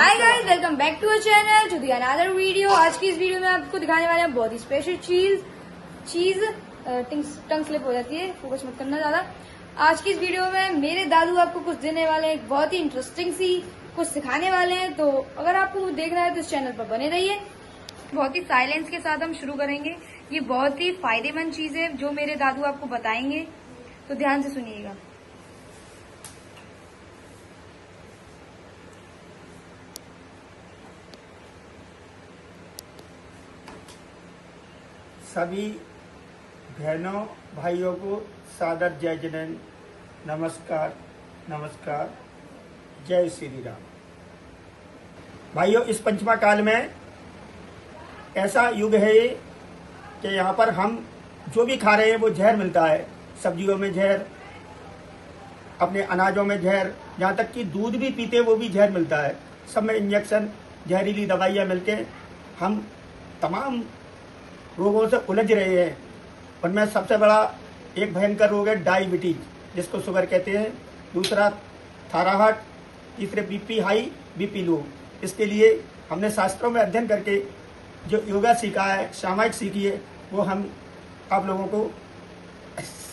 Hi guys, welcome back to our channel to the another video. आज की इस video में आपको दिखाने वाले हैं बहुत ही स्पेशल चीज टंग स्लिप हो जाती है, फोकस मत करना ज्यादा। आज की इस वीडियो में मेरे दादू आपको कुछ देने वाले हैं, बहुत ही इंटरेस्टिंग सी कुछ सिखाने वाले हैं। तो अगर आपको कुछ देखना है तो इस चैनल पर बने रहिए। बहुत ही साइलेंस के साथ हम शुरू करेंगे। ये बहुत ही फायदेमंद चीज है जो मेरे दादू आपको बताएंगे, तो ध्यान से सुनिएगा। सभी बहनों भाइयों को सादर जय जैन, नमस्कार नमस्कार, जय श्री राम। भाइयों, इस पंचमा काल में ऐसा युग है कि यहाँ पर हम जो भी खा रहे हैं वो जहर मिलता है। सब्जियों में जहर, अपने अनाजों में जहर, यहाँ तक कि दूध भी पीते वो भी जहर मिलता है। सब में इंजेक्शन, जहरीली दवाइयाँ मिलके हम तमाम रोगों से उलझ रहे हैं। उनमें सबसे बड़ा एक भयंकर रोग है डायबिटीज, जिसको शुगर कहते हैं। दूसरा थायराइड, तीसरे बीपी हाई, बीपी लो। इसके लिए हमने शास्त्रों में अध्ययन करके जो योगा सीखा है, सामायिक सीखी है, वो हम आप लोगों को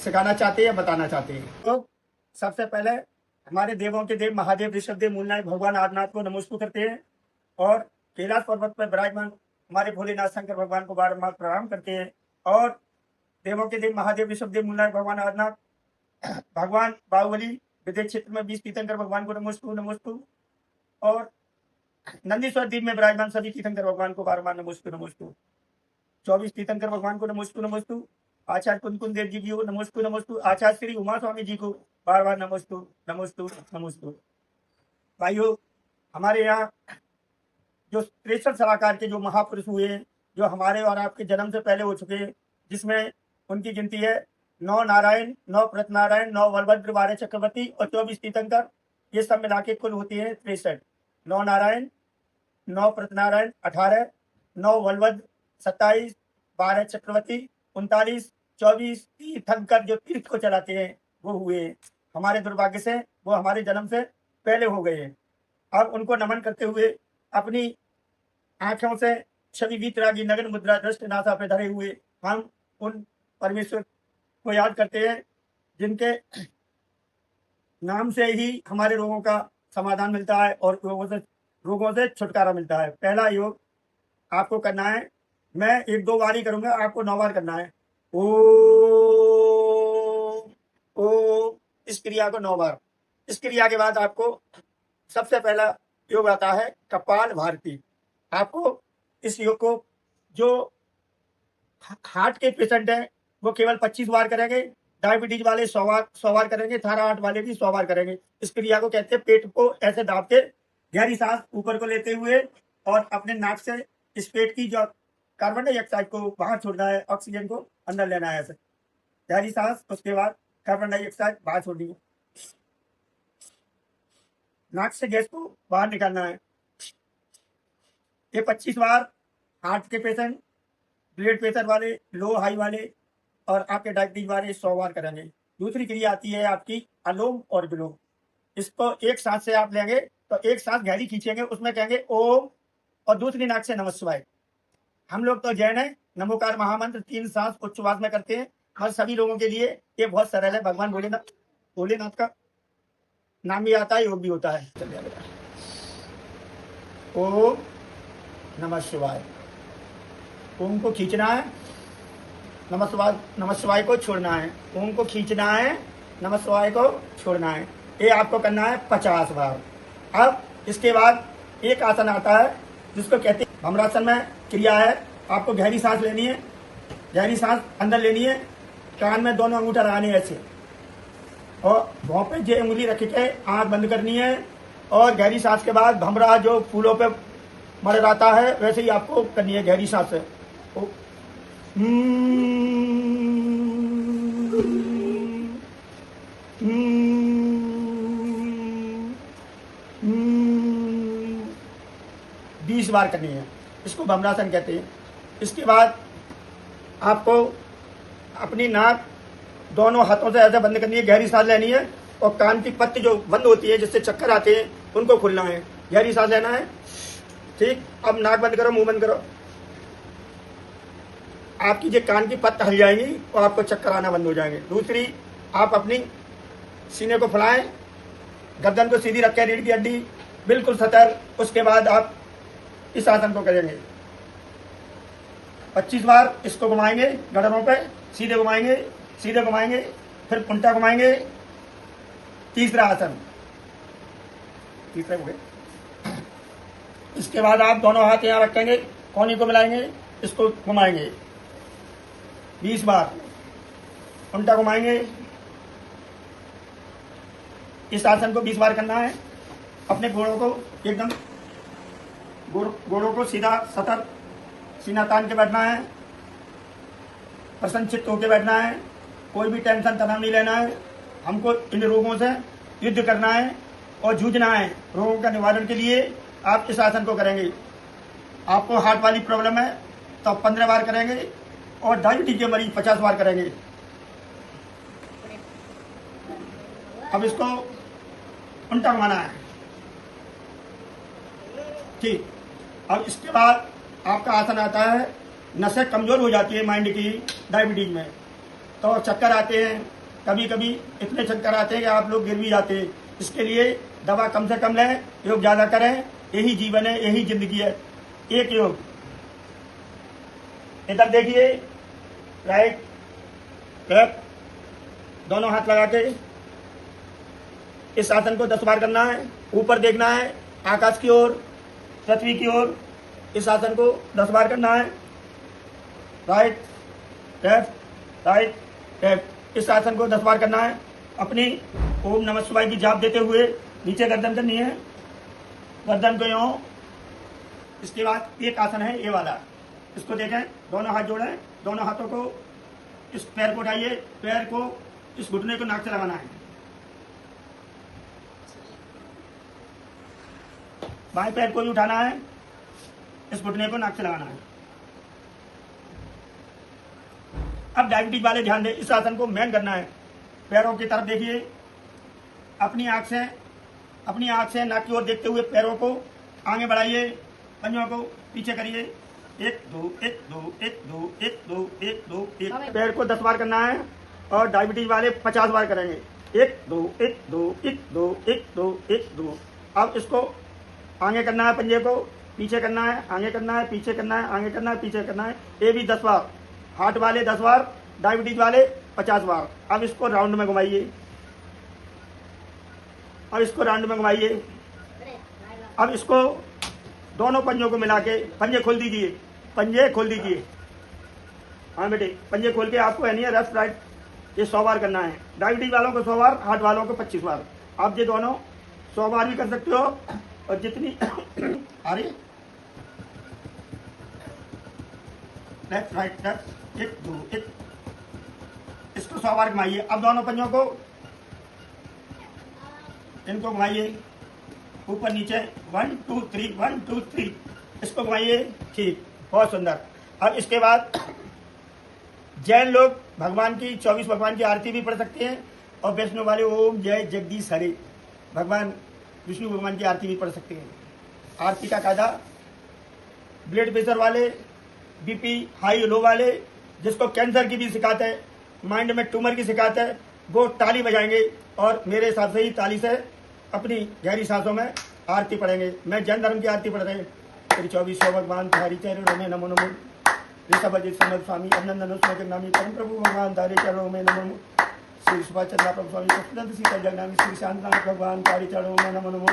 सिखाना चाहते हैं, बताना चाहते हैं। तो सबसे पहले हमारे देवों के देव महादेव, ऋषभदेव, मूलनाथ भगवान आदिनाथ को नमस्कार करते हैं और कैलाश पर्वत पर विराजमान हमारे भोलेनाथ शंकर भगवान को बारम्बार प्रणाम करते हैं। और देवों के देव महादेव, ऋषभदेव, मूलनाथ भगवान आदिनाथ, भगवान बाहुबली, विदेश क्षेत्र में 20 तीर्थंकर भगवान को नमस्कार। और नंदीश्वर द्वीप में विराजमान सभी तीर्थंकर भगवान को बारम्बार नमस्कार। 24 तीर्थंकर भगवान को नमस्कार। आचार्य कुंदकुंद देव जी को नमस्कार। आचार्य श्री उमा स्वामी जी को बार बार नमस्कार। भाइयों, हमारे यहाँ जो 63 सलाहकार के जो महापुरुष हुए हैं, जो हमारे और आपके जन्म से पहले हो चुके हैं, जिसमें उनकी गिनती है 9 नारायण, 9 प्रतनारायण, 9 बलभद्र, 12 चक्रवर्ती और 24 तीर्थंकर। ये सब मिला के कुल होती है 63। 9 नारायण, 9 प्रतनारायण 18, 9 बलभद्र 27, 12 चक्रवर्ती 39, 24 तीर्थंकर जो तीर्थ को चलाते हैं वो हुए हैं। हमारे दुर्भाग्य से वो हमारे जन्म से पहले हो गए हैं। अब उनको नमन करते हुए अपनी आंखों से छवि वीतरागी नगन मुद्रा दृष्ट नासा पे धरे हुए हम उन परमेश्वर को याद करते हैं, जिनके नाम से ही हमारे रोगों का समाधान मिलता है और रोगों से छुटकारा मिलता है। पहला योग आपको करना है, मैं 1-2 बार ही करूंगा, आपको 9 बार करना है। ओ इस क्रिया को 9 बार। इस क्रिया के बाद आपको सबसे पहला योग आता है कपाल भारती। आपको इस योग को जो हार्ट के पेशेंट हैं वो केवल 25 बार करेंगे, डायबिटीज वाले 100 बार करेंगे, थायराइड वाले भी 100 बार करेंगे। इस क्रिया को कहते हैं पेट को ऐसे दाब के गहरी सांस ऊपर को लेते हुए और अपने नाक से इस पेट की जो कार्बन डाइऑक्साइड को बाहर छोड़ना है, ऑक्सीजन को अंदर लेना है। ऐसे गहरी सांस, उसके बाद कार्बन डाइऑक्साइड बाहर छोड़नी है, नाक से गैस को बाहर निकालना है। ये 25 बार हार्ट के पेशेंट, ब्लड प्रेशर वाले, लो हाई वाले और आपके डायबिटीज वाले 100 बार करेंगे। दूसरी क्रिया आती है आपकी अनुलोम और विलोम। इसको एक सांस से आप लेंगे तो एक सांस गहरी खींचेंगे, उसमें कहेंगे ओम और दूसरी नाक से नमः शिवाय। हम लोग तो जैन है, नमोकार महामंत्र 3 सांस उच्छ्वास में करते हैं। हर सभी लोगों के लिए ये बहुत सरल है। भगवान भोलेनाथ का नाम भी आता है, योग भी होता है। ओम नमः शिवाय। ओम को खींचना है, नमः शिवाय को छोड़ना है। ओम को खींचना है, नमः शिवाय को छोड़ना है। ये आपको करना है 50 बार। अब इसके बाद एक आसन आता है जिसको कहते हैं भ्रमरासन में क्रिया है। आपको गहरी सांस लेनी है, गहरी सांस अंदर लेनी है, कान में दोनों अंगूठा लगानी है ऐसे और भौं पे जे उंगली रख के आंख बंद करनी है। और गहरी सांस के बाद भमरा जो फूलों पे मड़राता है वैसे ही आपको करनी है गहरी सांस से। 20 बार करनी है। इसको भ्रमरासन कहते हैं। इसके बाद आपको अपनी नाक दोनों हाथों से ऐसे बंद करनी है, गहरी सांस लेनी है और कान की पत्ती जो बंद होती है जिससे चक्कर आते हैं उनको खोलना है। गहरी सांस लेना है। ठीक, अब नाक बंद करो, मुंह बंद करो। आपकी जो कान की पत्त हिल जाएंगी और आपको चक्कर आना बंद हो जाएंगे। दूसरी, आप अपनी सीने को फुलाएं, गर्दन को सीधी रखें, रीढ़ की हड्डी बिल्कुल सतर। उसके बाद आप इस आसन को करेंगे 25 बार। इसको घुमाएंगे गड़रों पे, सीधे घुमाएंगे, सीधे घुमाएंगे, फिर उल्टा घुमाएंगे। तीसरा आसन, तीसरा हो गया। इसके बाद आप दोनों हाथ यहाँ रखेंगे, कोहनी को मिलाएंगे, इसको घुमाएंगे 20 बार, उल्टा घुमाएंगे। इस आसन को 20 बार करना है। अपने घोड़ों को एकदम घोड़ों को सीधा सतर सीना तान के बैठना है, प्रसन्नचित्त होकर बैठना है। कोई भी टेंशन तनाव नहीं लेना है। हमको इन रोगों से युद्ध करना है और जूझना है। रोगों का निवारण के लिए आप इस आसन को करेंगे। आपको हार्ट वाली प्रॉब्लम है तो 15 बार करेंगे और डायबिटीज के मरीज 50 बार करेंगे। अब इसको उल्टा घुमाना है। ठीक, अब इसके बाद आपका आसन आता है, नसें कमजोर हो जाती है माइंड की डायबिटीज में, तो चक्कर आते हैं। कभी कभी इतने चक्कर आते हैं कि आप लोग गिर भी जाते हैं। इसके लिए दवा कम से कम लें, योग ज्यादा करें। यही जीवन है, यही जिंदगी है। एक योग, इधर देखिए, राइट लेफ्ट, दोनों हाथ लगा के इस आसन को 10 बार करना है। ऊपर देखना है, आकाश की ओर, पृथ्वी की ओर। इस आसन को 10 बार करना है। Right left, right left. इस आसन को 10 बार करना है। अपनी ओम नमः शिवाय की जाप देते हुए नीचे गर्दन करनी है, गर्दन को यूं। इसके बाद एक आसन है ये वाला, इसको देखें, दोनों हाथ जोड़ें, दोनों हाथों को इस पैर को उठाइए, पैर को इस घुटने को नाक से लगाना है। बाएं पैर को भी उठाना है, इस घुटने को नाक से लगाना है। अब डायबिटीज वाले ध्यान दें, इस आसन को मैन करना है। पैरों की तरफ देखिए, अपनी आंख से नाक की ओर देखते हुए पैरों को आगे बढ़ाइए, पंजों को पीछे करिए। 1 2 1 2 1 2 1 2 1 2 1। पैर को 10 बार करना है और डायबिटीज वाले 50 बार करेंगे। 1 2 1 2 1 2 1 2 1 2। अब इसको आगे करना है, पंजे को पीछे करना है, आगे करना है, पीछे करना है, आगे करना है, पीछे करना है। ये भी 10 बार। हार्ट वाले 10 बार, डायबिटीज वाले 50 बार। अब इसको राउंड में घुमाइए, अब इसको राउंड में घुमाइए। अब इसको दोनों पंजों को मिला के, पंजे खोल दीजिए, पंजे खोल दीजिए। हाँ बेटे, पंजे खोल के आपको है नहीं है लेफ्ट राइट, ये 100 बार करना है। डायबिटीज वालों को 100 बार, हार्ट वालों को 25 बार। आप ये दोनों 100 बार भी कर सकते हो और जितनी आ रही लेफ्ट राइट लेफ्ट 1 2 1। इसको 100 बार घुमाइए। अब दोनों पंजों को इनको घुमाइए ऊपर नीचे, 1 2 3 1 2 3। इसको घुमाइए। ठीक, बहुत सुंदर। अब इसके बाद जैन लोग भगवान की 24 भगवान की आरती भी पढ़ सकते हैं और वैष्णव वाले ओम जय जगदीश हरे भगवान विष्णु भगवान की आरती भी पढ़ सकते हैं। आरती का कायदा, ब्लड प्रेशर वाले, बीपी हाई लो वाले, जिसको कैंसर की भी शिकायत है, माइंड में ट्यूमर की शिकायत है, वो ताली बजाएंगे और मेरे हिसाब से ही ताली से अपनी गहरी सांसों में आरती पढ़ेंगे। मैं जैन धर्म की आरती पढ़ रहे हैं। तेरी 24 भगवान तुम्हारी चरणों में नमो नमो। ऋषभजित समद स्वामी अभिनंदन नामी परम प्रभु भगवान तारे चरणों में नमो नमो। श्री सुभाष चंद्र प्रभु स्वामी सत्यनंद सीता जगनामी श्री शांतनाथ भगवान तारे चरणों में नमो नमो।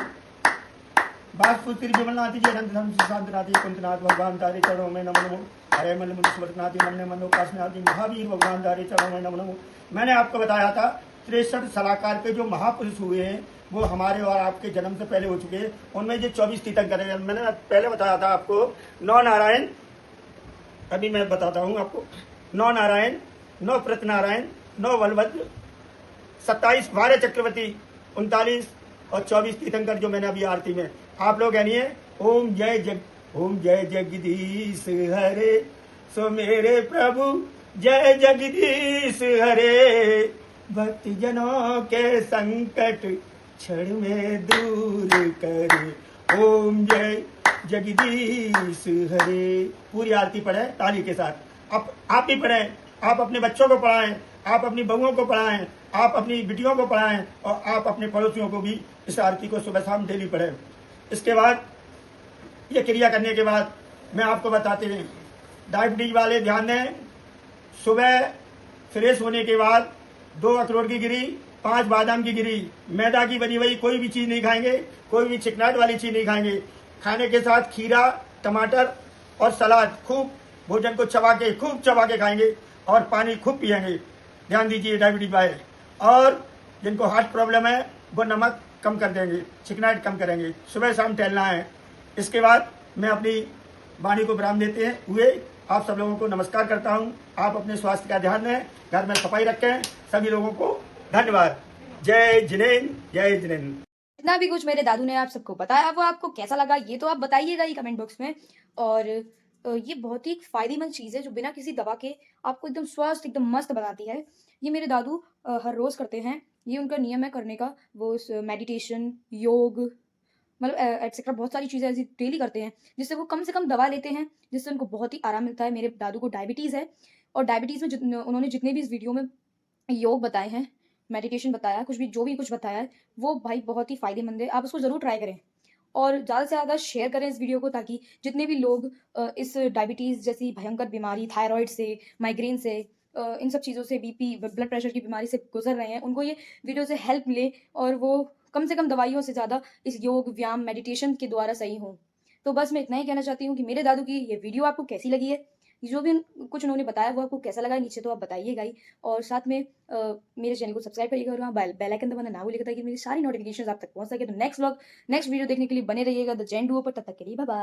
बासपुत्री विमलनाथी जी अनंत धर्म श्री शांतनाथी कुंतनाथ भगवान तारे चरणों में नमो नमो। हरे मल मुनिस्मृतनाथी मन मनोपासनाथी महावीर भगवान तारे चरणों में नमो नमो। मैंने आपको बताया था 63 सलाहकार के जो महापुरुष हुए हैं वो हमारे और आपके जन्म से पहले हो चुके हैं। उनमें जो 24 तीर्थंकर हैं, मैंने पहले बताया था आपको 9 नारायण, अभी मैं बताता हूँ आपको। 9 नारायण, 9 प्रतनारायण, 9 बलभद्र, 27 12 चक्रवर्ती, 39 और 24 तीर्थंकर जो मैंने अभी आरती में आप लोग यानी है। ओम जय जगदीश हरे, सो मेरे प्रभु जय जगदीश हरे। भक्ति जनों के संकट क्षण में दूर करे, ओम जय जगदीश हरे। पूरी आरती पढ़े ताली के साथ। आप भी पढ़ें, आप अपने बच्चों को पढ़ाएं, आप अपनी बहुओं को पढ़ाएं, आप अपनी बिटियों को पढ़ाएं और आप अपने पड़ोसियों को भी इस आरती को सुबह शाम डेली पढ़ें। इसके बाद ये क्रिया करने के बाद मैं आपको बताते हैं, डायबिटीज वाले ध्यान दें, सुबह फ्रेश होने के बाद 2 अखरोट की गिरी, 5 बादाम की गिरी, मैदा की बनी हुई कोई भी चीज नहीं खाएंगे, कोई भी चिकनाट वाली चीज नहीं खाएंगे। खाने के साथ खीरा, टमाटर और सलाद, खूब भोजन को खूब चबा के खाएंगे और पानी खूब पिएंगे। ध्यान दीजिए डायबिटीज वाले। और जिनको हार्ट प्रॉब्लम है वो नमक कम कर देंगे, चिकनाट कम करेंगे। सुबह शाम टहलना है। इसके बाद मैं अपनी वाणी को विराम देते हुए आप सब लोगों को नमस्कार करता हूं। आप अपने स्वास्थ्य का ध्यान रखें, घर में सफाई रखें। सभी लोगों को धन्यवाद। जय जिनेन्द्र, जय जिनेन्द्र। जितना भी कुछ मेरे दादू ने आप सबको बताया वो आपको कैसा लगा ये तो आप बताइएगा ही कमेंट बॉक्स में। और ये बहुत ही फायदेमंद चीज़ है जो बिना किसी दवा के आपको एकदम स्वस्थ एकदम मस्त बनाती है। ये मेरे दादू हर रोज़ करते हैं, ये उनका नियम है करने का। वो मेडिटेशन, योग, मतलब एटसेट्रा बहुत सारी चीज़ें ऐसी डेली करते हैं जिससे वो कम से कम दवा लेते हैं, जिससे उनको बहुत ही आराम मिलता है। मेरे दादू को डायबिटीज़ है और डायबिटीज़ में उन्होंने जितने भी इस वीडियो में योग बताए हैं, मेडिटेशन बताया, कुछ भी जो भी कुछ बताया है वो भाई बहुत ही फ़ायदेमंद है। आप उसको ज़रूर ट्राई करें और ज़्यादा से ज़्यादा शेयर करें इस वीडियो को, ताकि जितने भी लोग इस डायबिटीज़ जैसी भयंकर बीमारी, थायराइड से, माइग्रेन से, इन सब चीज़ों से, बीपी, ब्लड प्रेशर की बीमारी से गुजर रहे हैं, उनको ये वीडियो से हेल्प मिले और वो कम से कम दवाइयों से ज़्यादा इस योग, व्यायाम, मेडिटेशन के द्वारा सही हों। तो बस मैं इतना ही कहना चाहती हूँ कि मेरे दादू की ये वीडियो आपको कैसी लगी है, जो भी कुछ उन्होंने बताया वो आपको कैसा लगा, नीचे तो आप बताइएगा ही। और साथ में मेरे चैनल को सब्सक्राइब करिएगा और वहाँ बेल आइकन दबाना ना भूलिएगा ताकि मेरी सारी नोटिफिकेशंस आप तक पहुँच सके। तो नेक्स्ट वीडियो देखने के लिए बने रहिएगा द जैन डुओ पर। तब तक के लिए बाय बाय।